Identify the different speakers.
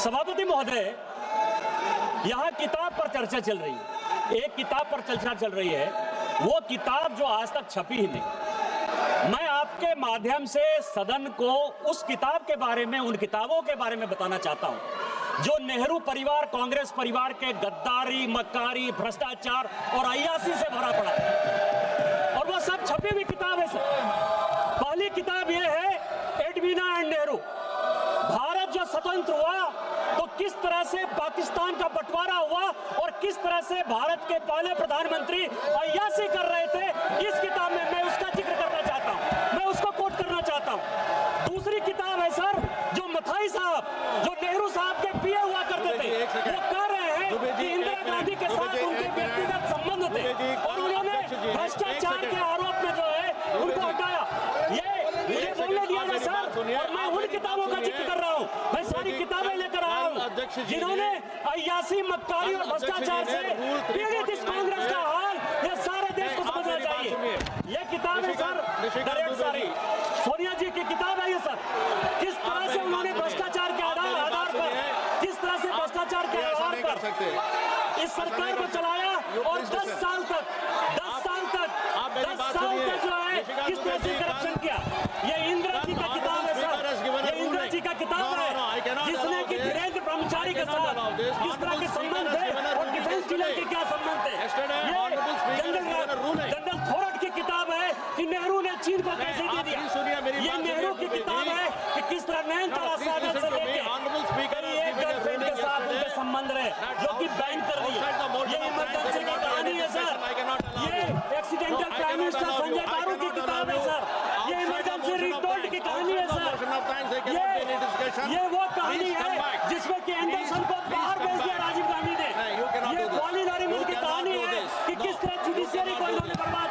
Speaker 1: सभापति महोदय, यहाँ किताब पर चर्चा चल रही है, एक किताब पर चर्चा चल रही है, वो किताब जो आज तक छपी ही नहीं। मैं आपके माध्यम से सदन को उस किताब के बारे में, उन किताबों के बारे में बताना चाहता हूं जो नेहरू परिवार, कांग्रेस परिवार के गद्दारी, मक्कारी, भ्रष्टाचार और अय्यासी से भरा पड़ा है, और वो सब छपी हुई किताब है सर। पहली किताब ये है एडवीना एंड नेहरू। भारत जो स्वतंत्र हुआ तो किस तरह से पाकिस्तान का बंटवारा हुआ और किस तरह से भारत के पहले प्रधानमंत्री अय्यासी कर रहे थे, इस किताब में मैं उसका जिक्र करना चाहता हूं, मैं उसको कोट करना चाहता हूं। दूसरी किताब है सर, जो मथाई साहब, जो नेहरू साहब के पीए हुआ करते थे, वो कह रहे हैं कि इंदिरा गांधी के साथ उनके व्यक्तिगत संबंध थे और उन्होंने भ्रष्टाचार के आरोप में जो है उनको हटाया। ये बोलने दिया जाए सर, और मैं उन किताबों का जिक्र कर रहा हूँ, मैं सारी किताबें लेकर आया हूँ जिन्होंने अय्यासी, मक्कारी और भ्रष्टाचार से पीड़ित इस कांग्रेस का हाल ये सारे देश को समझना चाहिए। ये किताब है सर, डायरेक्ट सारी सोनिया जी की किताब है ये सर, किस तरह से उन्होंने भ्रष्टाचार के आधार पर, किस तरह से भ्रष्टाचार के आधार पर इस सरकार को चलाया और 10 साल तक जो है किस तरह से करप्शन किया। ये इंदिरा जी का किताब है सर, ये इंदिरा जी का किताब है जिसने कि धीरेन्द्र ब्रह्मचारी के साथ किस तरह के संबंध थे और डिफेंस डीलर के क्या संबंध थे। ये जनरल थोरट की किताब है कि नेहरू ने चीन को कैसे दे दिया। ये नेहरू की किताब है कि किस तरह नैनतारा सागर से लेके एक गर्लफ्रेंड के साथ उनके संबंध रहे जो कि बैन कर दी। ये इमरजेंसी की कहानी है सर, ये एक्सीडेंटल प्राइम मिनिस्टर संजय बारू की किताब है सर, ये इमरजेंसी रिटोल्ड की कहानी है सर, ये वो कहानी है जिसमें कि एंडरसन को बाहर भेज दिया राजीव गांधी ने। ये ग्वालियर मिल की कहानी है कि किस तरह जुडिशियरी को इन्होंने बर्बाद